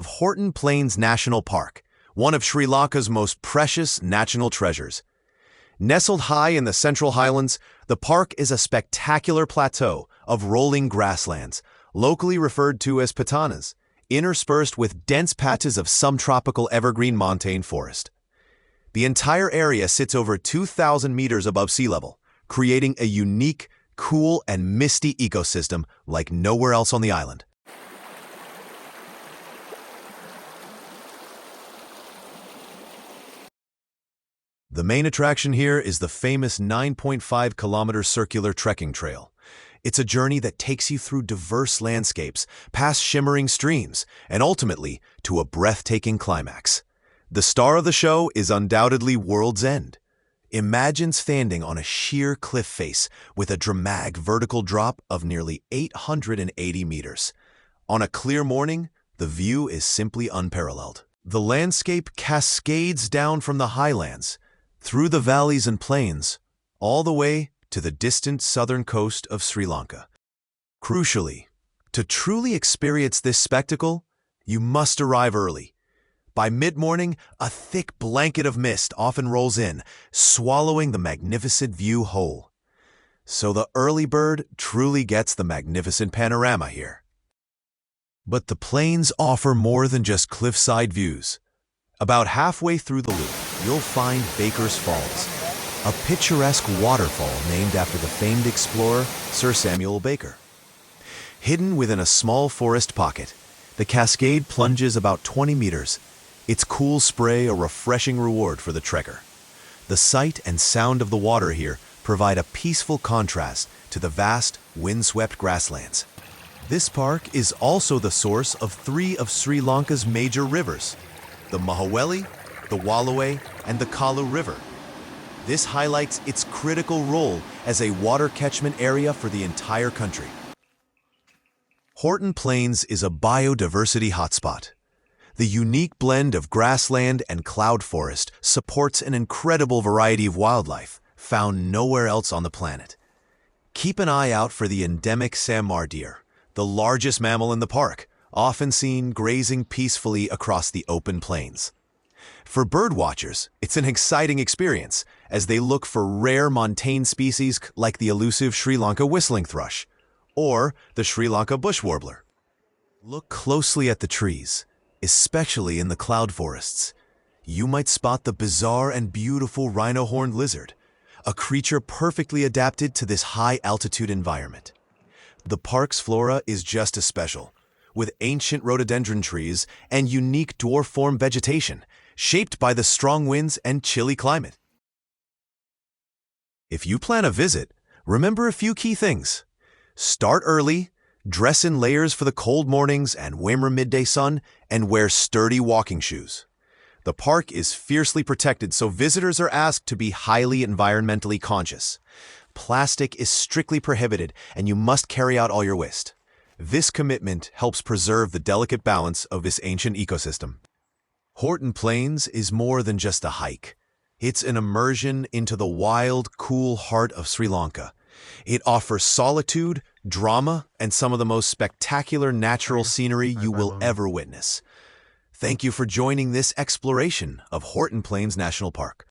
of Horton Plains National Park, one of Sri Lanka's most precious national treasures. Nestled high in the central highlands, the park is a spectacular plateau of rolling grasslands, locally referred to as patanas, interspersed with dense patches of subtropical evergreen montane forest. The entire area sits over 2,000 meters above sea level, creating a unique, cool, and misty ecosystem like nowhere else on the island. The main attraction here is the famous 9.5-kilometer circular trekking trail. It's a journey that takes you through diverse landscapes, past shimmering streams, and ultimately to a breathtaking climax. The star of the show is undoubtedly World's End. Imagine standing on a sheer cliff face with a dramatic vertical drop of nearly 880 meters. On a clear morning, the view is simply unparalleled. The landscape cascades down from the highlands, through the valleys and plains, all the way to the distant southern coast of Sri Lanka. Crucially, to truly experience this spectacle, you must arrive early. By mid-morning, a thick blanket of mist often rolls in, swallowing the magnificent view whole. So the early bird truly gets the magnificent panorama here. But the plains offer more than just cliffside views. About halfway through the loop, you'll find Baker's Falls, a picturesque waterfall named after the famed explorer Sir Samuel Baker. Hidden within a small forest pocket, the cascade plunges about 20 meters, its cool spray a refreshing reward for the trekker. The sight and sound of the water here provide a peaceful contrast to the vast, windswept grasslands. This park is also the source of three of Sri Lanka's major rivers, the Mahaweli, the Wallaway, and the Kalu River. This highlights its critical role as a water catchment area for the entire country. Horton Plains is a biodiversity hotspot. The unique blend of grassland and cloud forest supports an incredible variety of wildlife found nowhere else on the planet. Keep an eye out for the endemic Samar deer, the largest mammal in the park, often seen grazing peacefully across the open plains. For birdwatchers, it's an exciting experience as they look for rare montane species like the elusive Sri Lanka whistling thrush or the Sri Lanka bush warbler. Look closely at the trees, especially in the cloud forests. You might spot the bizarre and beautiful rhino-horned lizard, a creature perfectly adapted to this high-altitude environment. The park's flora is just as special, with ancient rhododendron trees and unique dwarf-form vegetation, shaped by the strong winds and chilly climate. If you plan a visit, remember a few key things. Start early, dress in layers for the cold mornings and warmer midday sun, and wear sturdy walking shoes. The park is fiercely protected, so visitors are asked to be highly environmentally conscious. Plastic is strictly prohibited, and you must carry out all your waste. This commitment helps preserve the delicate balance of this ancient ecosystem. Horton Plains is more than just a hike. It's an immersion into the wild, cool heart of Sri Lanka. It offers solitude, drama, and some of the most spectacular natural scenery you will ever witness. Thank you for joining this exploration of Horton Plains National Park.